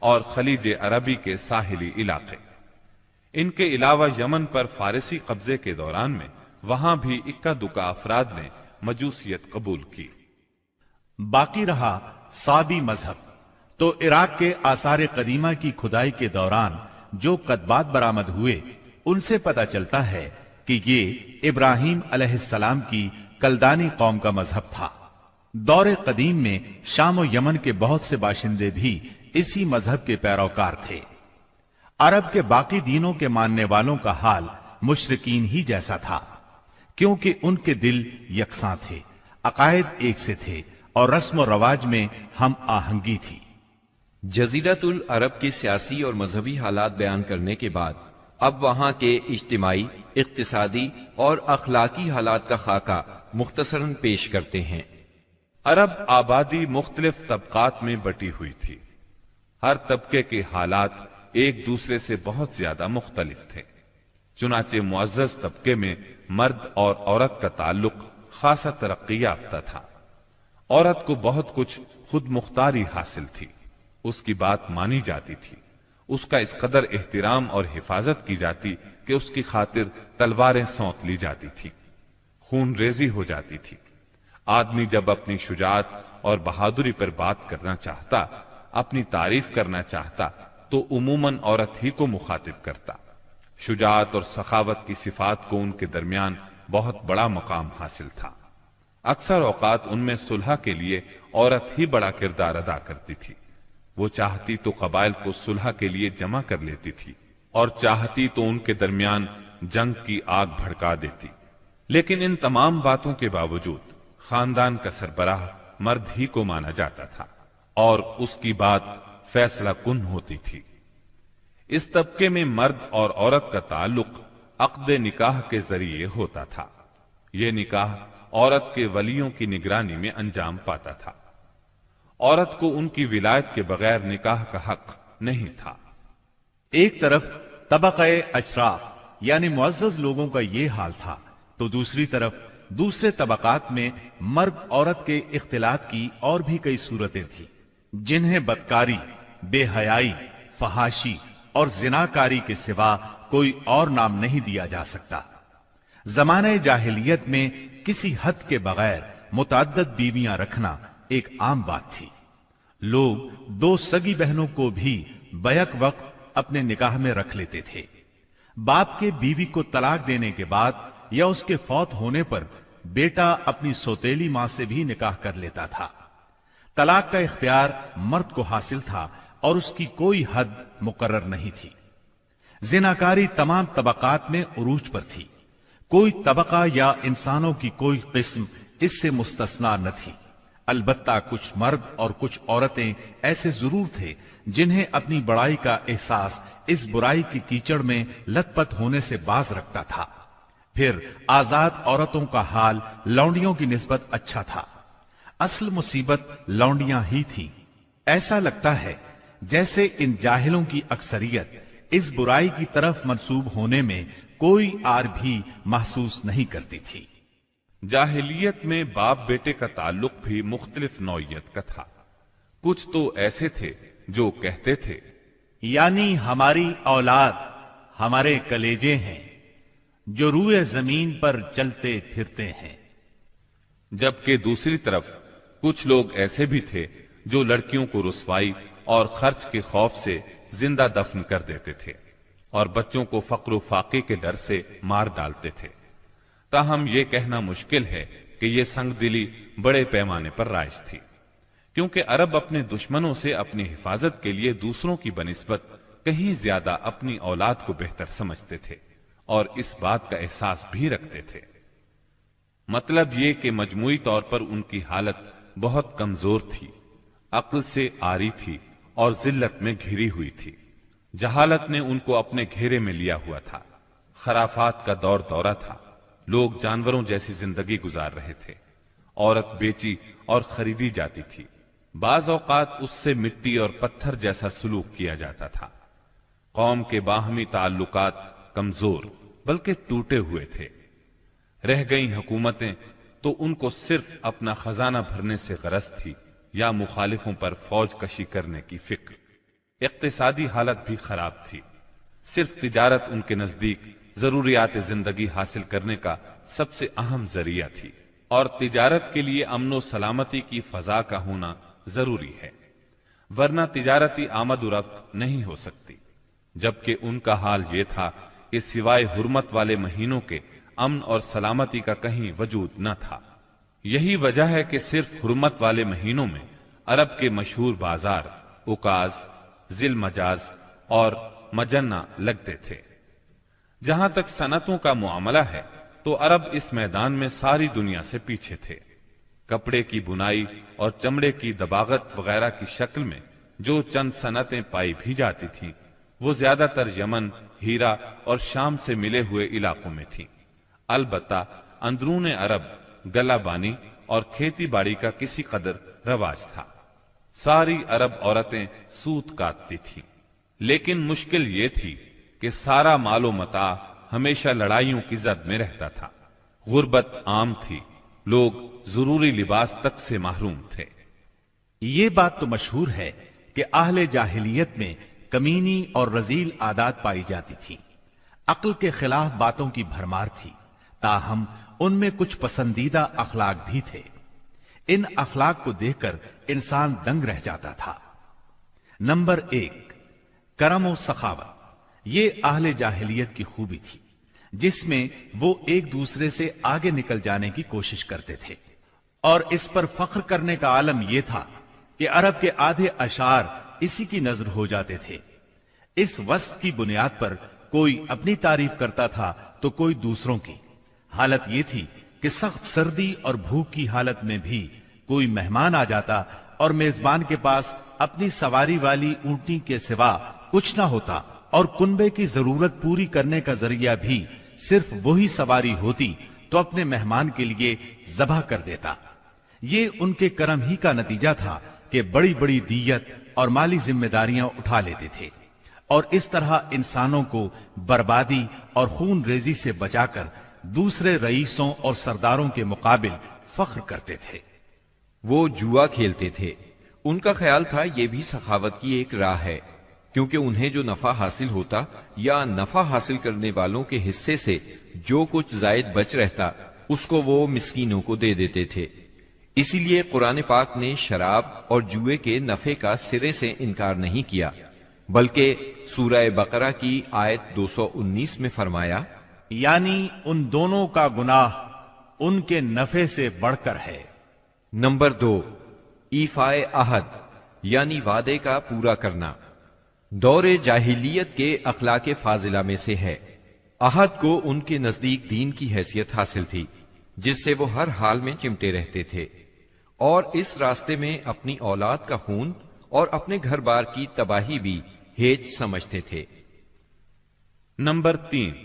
اور خلیج عربی کے ساحلی علاقے۔ ان کے علاوہ یمن پر فارسی قبضے کے دوران میں وہاں بھی اکا دکا افراد نے مجوسیت قبول کی۔ باقی رہا صابی مذہب، تو عراق کے آثار قدیمہ کی کھدائی کے دوران جو کتبات برآمد ہوئے ان سے پتہ چلتا ہے کہ یہ ابراہیم علیہ السلام کی کلدانی قوم کا مذہب تھا۔ دور قدیم میں شام و یمن کے بہت سے باشندے بھی اسی مذہب کے پیروکار تھے۔ عرب کے باقی دینوں کے ماننے والوں کا حال مشرکین ہی جیسا تھا، کیونکہ ان کے دل یکساں تھے، عقائد ایک سے تھے اور رسم و رواج میں ہم آہنگی تھی۔ جزیرۃ العرب کے سیاسی اور مذہبی حالات بیان کرنے کے بعد اب وہاں کے اجتماعی، اقتصادی اور اخلاقی حالات کا خاکہ مختصراً پیش کرتے ہیں۔ عرب آبادی مختلف طبقات میں بٹی ہوئی تھی۔ ہر طبقے کے حالات ایک دوسرے سے بہت زیادہ مختلف تھے۔ چنانچہ معزز طبقے میں مرد اور عورت کا تعلق خاصا ترقی یافتہ تھا۔ عورت کو بہت کچھ خود مختاری حاصل تھی، اس کی بات مانی جاتی تھی، اس کا اس قدر احترام اور حفاظت کی جاتی کہ اس کی خاطر تلواریں سونت لی جاتی تھی، خون ریزی ہو جاتی تھی۔ آدمی جب اپنی شجاعت اور بہادری پر بات کرنا چاہتا، اپنی تعریف کرنا چاہتا، تو عموماً عورت ہی کو مخاطب کرتا۔ شجاعت اور سخاوت کی صفات کو ان کے درمیان بہت بڑا مقام حاصل تھا۔ اکثر اوقات ان میں صلح کے لیے عورت ہی بڑا کردار ادا کرتی تھی۔ وہ چاہتی تو قبائل کو صلح کے لیے جمع کر لیتی تھی اور چاہتی تو ان کے درمیان جنگ کی آگ بھڑکا دیتی۔ لیکن ان تمام باتوں کے باوجود خاندان کا سربراہ مرد ہی کو مانا جاتا تھا اور اس کی بات فیصلہ کن ہوتی تھی۔ اس طبقے میں مرد اور عورت کا تعلق عقد نکاح کے ذریعے ہوتا تھا۔ یہ نکاح عورت کے ولیوں کی نگرانی میں انجام پاتا تھا۔ عورت کو ان کی ولایت کے بغیر نکاح کا حق نہیں تھا۔ ایک طرف طبقہ اشراف یعنی معزز لوگوں کا یہ حال تھا، تو دوسری طرف دوسرے طبقات میں مرد عورت کے اختلاط کی اور بھی کئی صورتیں تھیں، جنہیں بدکاری، بے حیائی، فحاشی اور زناکاری کے سوا کوئی اور نام نہیں دیا جا سکتا۔ زمانہ جاہلیت میں کسی حد کے بغیر متعدد بیویاں رکھنا ایک عام بات تھی۔ لوگ دو سگی بہنوں کو بھی بیک وقت اپنے نکاح میں رکھ لیتے تھے۔ باپ کے بیوی کو طلاق دینے کے بعد یا اس کے فوت ہونے پر بیٹا اپنی سوتیلی ماں سے بھی نکاح کر لیتا تھا۔ طلاق کا اختیار مرد کو حاصل تھا اور اس کی کوئی حد مقرر نہیں تھی۔ زناکاری تمام طبقات میں عروج پر تھی، کوئی طبقہ یا انسانوں کی کوئی قسم اس سے مستثنا نہ تھی۔ البتہ کچھ مرد اور کچھ عورتیں ایسے ضرور تھے جنہیں اپنی بڑائی کا احساس اس برائی کی کیچڑ میں لت پت ہونے سے باز رکھتا تھا۔ پھر آزاد عورتوں کا حال لونڈیوں کی نسبت اچھا تھا۔ اصل مصیبت لونڈیاں ہی تھی۔ ایسا لگتا ہے جیسے ان جاہلوں کی اکثریت اس برائی کی طرف منسوب ہونے میں کوئی آر بھی محسوس نہیں کرتی تھی۔ جاہلیت میں باپ بیٹے کا تعلق بھی مختلف نوعیت کا تھا۔ کچھ تو ایسے تھے جو کہتے تھے یعنی ہماری اولاد ہمارے کلیجے ہیں جو روئے زمین پر چلتے پھرتے ہیں، جبکہ دوسری طرف کچھ لوگ ایسے بھی تھے جو لڑکیوں کو رسوائی اور خرچ کے خوف سے زندہ دفن کر دیتے تھے اور بچوں کو فقر و فاقے کے ڈر سے مار ڈالتے تھے۔ تاہم یہ کہنا مشکل ہے کہ یہ سنگ دلی بڑے پیمانے پر رائج تھی، کیونکہ عرب اپنے دشمنوں سے اپنی حفاظت کے لیے دوسروں کی بنسبت کہیں زیادہ اپنی اولاد کو بہتر سمجھتے تھے اور اس بات کا احساس بھی رکھتے تھے۔ مطلب یہ کہ مجموعی طور پر ان کی حالت بہت کمزور تھی، عقل سے عاری تھی اور ذلت میں گھری ہوئی تھی۔ جہالت نے ان کو اپنے گھیرے میں لیا ہوا تھا۔ خرافات کا دور دورہ تھا، لوگ جانوروں جیسی زندگی گزار رہے تھے۔ عورت بیچی اور خریدی جاتی تھی، بعض اوقات اس سے مٹی اور پتھر جیسا سلوک کیا جاتا تھا۔ قوم کے باہمی تعلقات کمزور بلکہ ٹوٹے ہوئے تھے۔ رہ گئیں حکومتیں تو ان کو صرف اپنا خزانہ بھرنے سے غرض تھی یا مخالفوں پر فوج کشی کرنے کی فکر۔ اقتصادی حالت بھی خراب تھی۔ صرف تجارت ان کے نزدیک ضروریات زندگی حاصل کرنے کا سب سے اہم ذریعہ تھی، اور تجارت کے لیے امن و سلامتی کی فضا کا ہونا ضروری ہے، ورنہ تجارتی آمد و رفت نہیں ہو سکتی۔ جبکہ ان کا حال یہ تھا کہ سوائے حرمت والے مہینوں کے امن اور سلامتی کا کہیں وجود نہ تھا۔ یہی وجہ ہے کہ صرف حرمت والے مہینوں میں عرب کے مشہور بازار اوکاز، ذی المجاز اور مجنہ لگتے تھے۔ جہاں تک صنعتوں کا معاملہ ہے تو عرب اس میدان میں ساری دنیا سے پیچھے تھے۔ کپڑے کی بنائی اور چمڑے کی دباغت وغیرہ کی شکل میں جو چند صنعتیں پائی بھی جاتی تھیں وہ زیادہ تر یمن، ہیرا اور شام سے ملے ہوئے علاقوں میں تھیں۔ البتہ اندرون عرب گلہ بانی اور کھیتی باڑی کا کسی قدر رواج تھا۔ ساری عرب عورتیں سوت کاٹتی تھیں، لیکن مشکل یہ تھی کہ سارا مال و متاع ہمیشہ لڑائیوں کی زد میں رہتا تھا۔ غربت عام تھی، لوگ ضروری لباس تک سے محروم تھے۔ یہ بات تو مشہور ہے کہ اہل جاہلیت میں کمینی اور رذیل عادات پائی جاتی تھی، عقل کے خلاف باتوں کی بھرمار تھی، تاہم ان میں کچھ پسندیدہ اخلاق بھی تھے۔ ان اخلاق کو دیکھ کر انسان دنگ رہ جاتا تھا۔ نمبر 1، کرم و سخاوت۔ یہ اہل جاہلیت کی خوبی تھی جس میں وہ ایک دوسرے سے آگے نکل جانے کی کوشش کرتے تھے، اور اس پر فخر کرنے کا عالم یہ تھا کہ عرب کے آدھے اشعار اسی کی نظر ہو جاتے تھے۔ اس وصف کی بنیاد پر کوئی اپنی تعریف کرتا تھا تو کوئی دوسروں کی۔ حالت یہ تھی کہ سخت سردی اور بھوک کی حالت میں بھی کوئی مہمان آ جاتا اور میزبان کے پاس اپنی سواری والی اونٹنی کے سوا کچھ نہ ہوتا، اور کنبے کی ضرورت پوری کرنے کا ذریعہ بھی صرف وہی سواری ہوتی تو اپنے مہمان کے لیے ذبح کر دیتا۔ یہ ان کے کرم ہی کا نتیجہ تھا کہ بڑی بڑی دیت اور مالی ذمہ داریاں اٹھا لیتے تھے، اور اس طرح انسانوں کو بربادی اور خون ریزی سے بچا کر دوسرے رئیسوں اور سرداروں کے مقابل فخر کرتے تھے۔ وہ جوا کھیلتے تھے۔ ان کا خیال تھا یہ بھی سخاوت کی ایک راہ ہے، کیونکہ انہیں جو نفع حاصل ہوتا یا نفع حاصل کرنے والوں کے حصے سے جو کچھ زائد بچ رہتا اس کو وہ مسکینوں کو دے دیتے تھے۔ اسی لیے قرآن پاک نے شراب اور جوئے کے نفع کا سرے سے انکار نہیں کیا، بلکہ سورہ بقرہ کی آیت 219 میں فرمایا، یعنی ان دونوں کا گناہ ان کے نفع سے بڑھ کر ہے۔ نمبر 2، ایفائے عہد یعنی وعدے کا پورا کرنا۔ دور جاہلیت کے اخلاق فاضلہ میں سے ہے۔ عہد کو ان کے نزدیک دین کی حیثیت حاصل تھی، جس سے وہ ہر حال میں چمٹے رہتے تھے، اور اس راستے میں اپنی اولاد کا خون اور اپنے گھر بار کی تباہی بھی ہیج سمجھتے تھے۔ نمبر 3،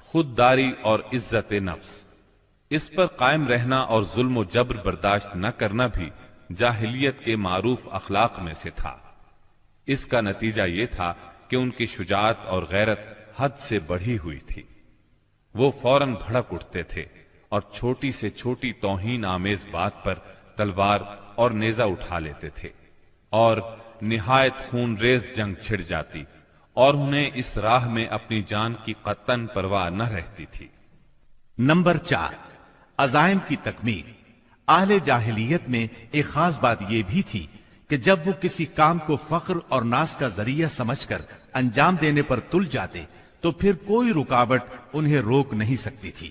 خودداری اور عزت نفس۔ اس پر قائم رہنا اور ظلم و جبر برداشت نہ کرنا بھی جاہلیت کے معروف اخلاق میں سے تھا۔ اس کا نتیجہ یہ تھا کہ ان کی شجاعت اور غیرت حد سے بڑھی ہوئی تھی۔ وہ فوراً بھڑک اٹھتے تھے اور چھوٹی سے چھوٹی توہین آمیز بات پر تلوار اور نیزہ اٹھا لیتے تھے، اور نہایت خون ریز جنگ چھڑ جاتی اور انہیں اس راہ میں اپنی جان کی قطعاً پرواہ نہ رہتی تھی۔ نمبر 4، عزائم کی تکمیل۔ اہل جاہلیت میں ایک خاص بات یہ بھی تھی کہ جب وہ کسی کام کو فخر اور ناز کا ذریعہ سمجھ کر انجام دینے پر تل جاتے تو پھر کوئی رکاوٹ انہیں روک نہیں سکتی تھی۔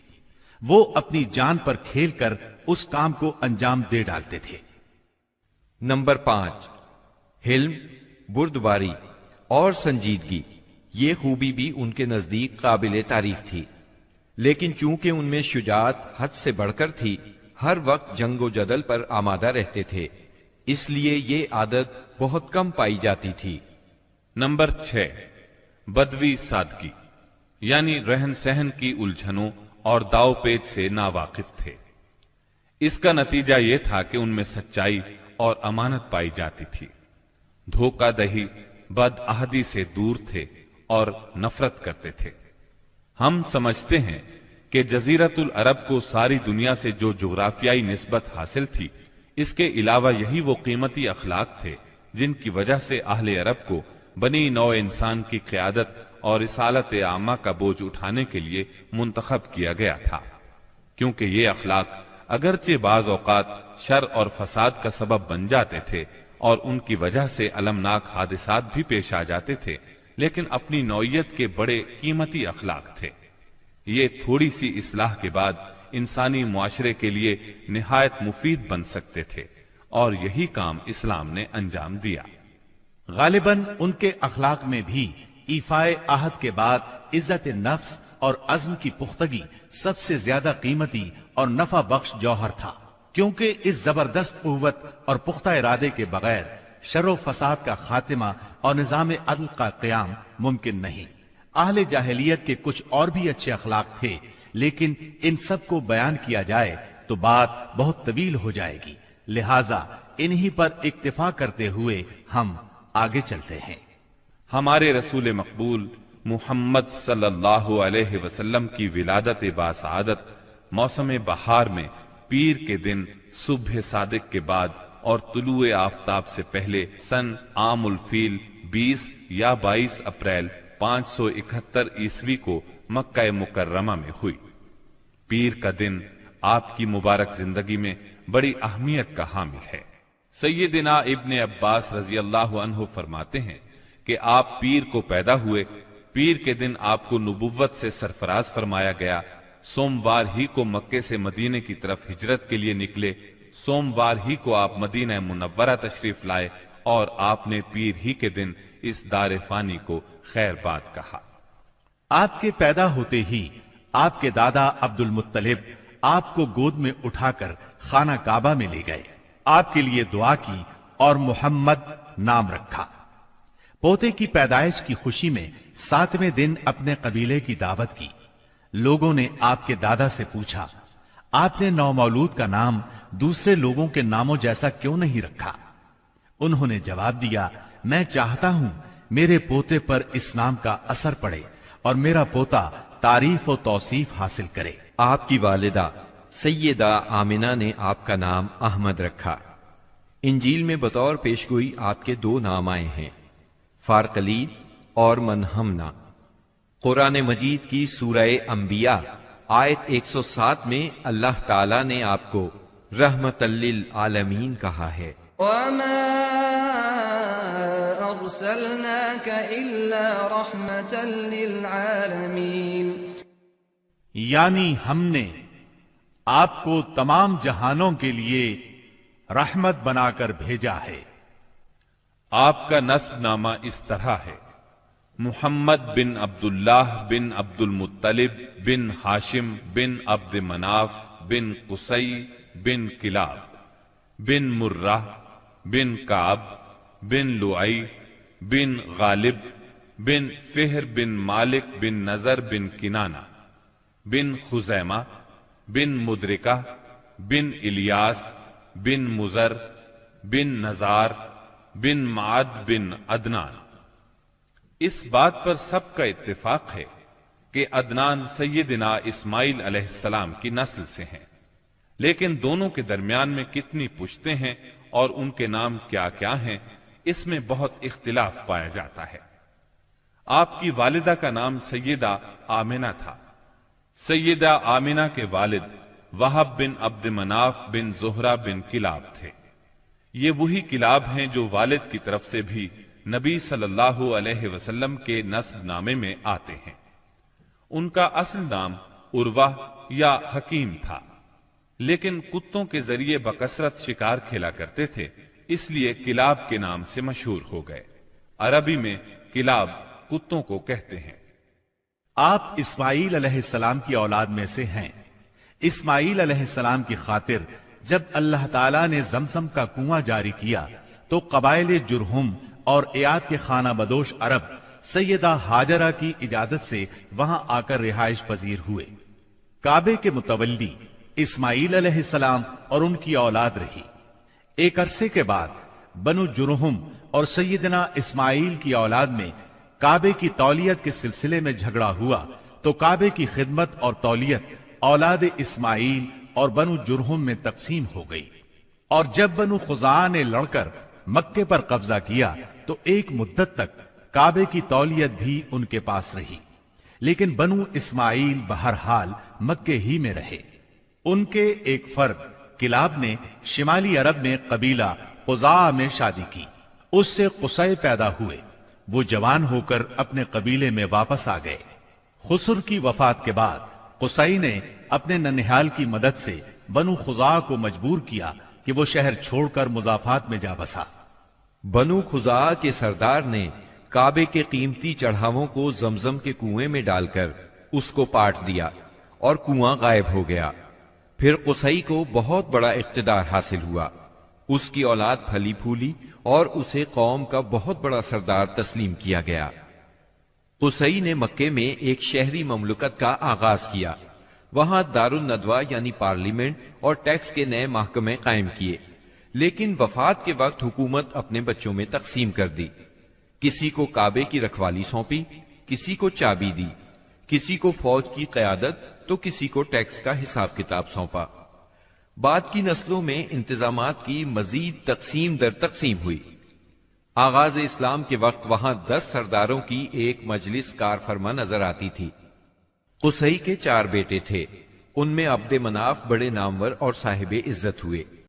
وہ اپنی جان پر کھیل کر اس کام کو انجام دے ڈالتے تھے۔ نمبر 5، حلم، بردباری اور سنجیدگی۔ یہ خوبی بھی ان کے نزدیک قابل تعریف تھی، لیکن چونکہ ان میں شجاعت حد سے بڑھ کر تھی، ہر وقت جنگ و جدل پر آمادہ رہتے تھے، اس لیے یہ عادت بہت کم پائی جاتی تھی۔ نمبر 6، بدوی سادگی، یعنی رہن سہن کی الجھنوں اور داؤ پیچ سے ناواقف تھے۔ اس کا نتیجہ یہ تھا کہ ان میں سچائی اور امانت پائی جاتی تھی۔ دھوکہ دہی، بد عہدی سے دور تھے اور نفرت کرتے تھے۔ ہم سمجھتے ہیں کہ جزیرت العرب کو ساری دنیا سے جو جغرافیائی نسبت حاصل تھی، اس کے علاوہ یہی وہ قیمتی اخلاق تھے جن کی وجہ سے اہل عرب کو بنی نوع انسان کی قیادت اور رسالت عامہ کا بوجھ اٹھانے کے لیے منتخب کیا گیا تھا، کیونکہ یہ اخلاق اگرچہ بعض اوقات شر اور فساد کا سبب بن جاتے تھے اور ان کی وجہ سے المناک حادثات بھی پیش آ جاتے تھے، لیکن اپنی نوعیت کے بڑے قیمتی اخلاق تھے۔ یہ تھوڑی سی اصلاح کے بعد انسانی معاشرے کے لیے نہایت مفید بن سکتے تھے، اور یہی کام اسلام نے انجام دیا۔ غالباً ان کے اخلاق میں بھی ایفائے عہد کے بعد عزت نفس اور عزم کی پختگی سب سے زیادہ قیمتی اور نفع بخش جوہر تھا، کیونکہ اس زبردست قوت اور پختہ ارادے کے بغیر شر و فساد کا خاتمہ اور نظام عدل کا قیام ممکن نہیں۔ اہل جاہلیت کے کچھ اور بھی اچھے اخلاق تھے، لیکن ان سب کو بیان کیا جائے تو بات بہت طویل ہو جائے گی، لہذا انہی پر اکتفا کرتے ہوئے ہم آگے چلتے ہیں۔ ہمارے رسول مقبول محمد صلی اللہ علیہ وسلم کی ولادت باسعادت موسم بہار میں پیر کے دن صبح صادق کے بعد اور طلوع آفتاب سے پہلے سن عام الفیل 20 یا 22 اپریل 571 عیسوی کو مکہ مکرمہ میں ہوئی۔ پیر کا دن آپ کی مبارک زندگی میں بڑی اہمیت کا حامل ہے۔ سیدنا ابن عباس رضی اللہ عنہ فرماتے ہیں کہ آپ پیر کو پیدا ہوئے، پیر کے دن آپ کو نبوت سے سرفراز فرمایا گیا، سوموار ہی کو مکے سے مدینے کی طرف ہجرت کے لیے نکلے، سوموار ہی کو آپ مدینہ منورہ تشریف لائے، اور آپ نے پیر ہی کے دن اس دار فانی کو خیر باد کہا۔ آپ کے پیدا ہوتے ہی آپ کے دادا عبد المطلب آپ کو گود میں اٹھا کر خانہ کعبہ میں لے گئے، آپ کے لیے دعا کی اور محمد نام رکھا۔ پوتے کی پیدائش کی خوشی میں 7ویں دن اپنے قبیلے کی دعوت کی۔ لوگوں نے آپ کے دادا سے پوچھا، آپ نے نومولود کا نام دوسرے لوگوں کے ناموں جیسا کیوں نہیں رکھا؟ انہوں نے جواب دیا، میں چاہتا ہوں میرے پوتے پر اس نام کا اثر پڑے اور میرا پوتا تعریف و توصیف حاصل کرے۔ آپ کی والدہ سیدہ آمنہ نے آپ کا نام احمد رکھا۔ انجیل میں بطور پیشگوئی آپ کے 2 نام آئے ہیں، فارقلید اور منہمنا۔ قرآن مجید کی سورہ انبیاء آیت 107 میں اللہ تعالی نے آپ کو رحمت للعالمین کہا ہے۔ وَمَا أَرْسَلْنَاكَ إِلَّا رَحْمَةً لِلْعَالَمِينَ، یعنی ہم نے آپ کو تمام جہانوں کے لیے رحمت بنا کر بھیجا ہے۔ آپ کا نسب نامہ اس طرح ہے: محمد بن عبداللہ بن عبد المطلب بن ہاشم بن عبد مناف بن قصی بن کلاب بن مرہ بن کعب بن لعی بن غالب بن فہر بن مالک بن نظر بن کنانہ بن خزیمہ بن مدرکہ بن الیاس بن مزر بن نزار بن معد بن عدنان۔ اس بات پر سب کا اتفاق ہے کہ عدنان سیدنا اسماعیل علیہ السلام کی نسل سے ہیں، لیکن دونوں کے درمیان میں کتنی پشتیں ہیں اور ان کے نام کیا کیا ہیں، اس میں بہت اختلاف پایا جاتا ہے۔ آپ کی والدہ کا نام سیدہ آمنہ تھا۔ سیدہ آمنہ کے والد وہب بن عبد مناف بن زہرہ بن کلاب تھے۔ یہ وہی کلاب ہیں جو والد کی طرف سے بھی نبی صلی اللہ علیہ وسلم کے نسب نامے میں آتے ہیں۔ ان کا اصل نام عروہ یا حکیم تھا، لیکن کتوں کے ذریعے بکثرت شکار کھیلا کرتے تھے، اس لیے کلاب کے نام سے مشہور ہو گئے۔ عربی میں کلاب کتوں کو کہتے ہیں۔ آپ اسماعیل علیہ السلام کی اولاد میں سے ہیں۔ اسماعیل علیہ السلام کی خاطر جب اللہ تعالیٰ نے زمزم کا کنواں جاری کیا تو قبائل جرہم اور ایاد کے خانہ بدوش عرب سیدہ ہاجرہ کی اجازت سے وہاں آ کر رہائش پذیر ہوئے۔ کعبے کے متولی اسماعیل علیہ السلام اور ان کی اولاد رہی۔ ایک عرصے کے بعد بنو جرہم اور سیدنا اسماعیل کی اولاد میں کعبے کی تولیت کے سلسلے میں جھگڑا ہوا تو کعبے کی خدمت اور تولیت اولاد اسماعیل اور بنو جرہم میں تقسیم ہو گئی، اور جب بنو خزاعہ نے لڑ کر مکے پر قبضہ کیا تو ایک مدت تک کعبے کی تولیت بھی ان کے پاس رہی، لیکن بنو اسماعیل بہرحال مکے ہی میں رہے۔ ان کے ایک فرد کلاب نے شمالی عرب میں قبیلہ قزاع میں شادی کی، اس سے قصی پیدا ہوئے۔ وہ جوان ہو کر اپنے قبیلے میں واپس آ گئے۔ خسر کی وفات کے بعد قصی نے اپنے ننھیال کی مدد سے بنو خزاع کو مجبور کیا کہ وہ شہر چھوڑ کر مضافات میں جا بسا۔ بنو خزاع کے سردار نے کعبے کے قیمتی چڑھاووں کو زمزم کے کنویں میں ڈال کر اس کو پاٹ دیا اور کنواں غائب ہو گیا۔ پھر قصی کو بہت بڑا اقتدار حاصل ہوا، اس کی اولاد پھلی پھولی اور اسے قوم کا بہت بڑا سردار تسلیم کیا گیا۔ قصی نے مکے میں ایک شہری مملکت کا آغاز کیا، وہاں دار الندوہ یعنی پارلیمنٹ اور ٹیکس کے نئے محکمے قائم کیے، لیکن وفات کے وقت حکومت اپنے بچوں میں تقسیم کر دی۔ کسی کو کعبے کی رکھوالی سونپی، کسی کو چابی دی، کسی کو فوج کی قیادت تو کسی کو ٹیکس کا حساب کتاب سونپا۔ بعد کی نسلوں میں انتظامات کی مزید تقسیم در تقسیم ہوئی۔ آغاز اسلام کے وقت وہاں 10 سرداروں کی ایک مجلس کار فرما نظر آتی تھی۔ قصی کے 4 بیٹے تھے، ان میں عبد مناف بڑے نامور اور صاحب عزت ہوئے۔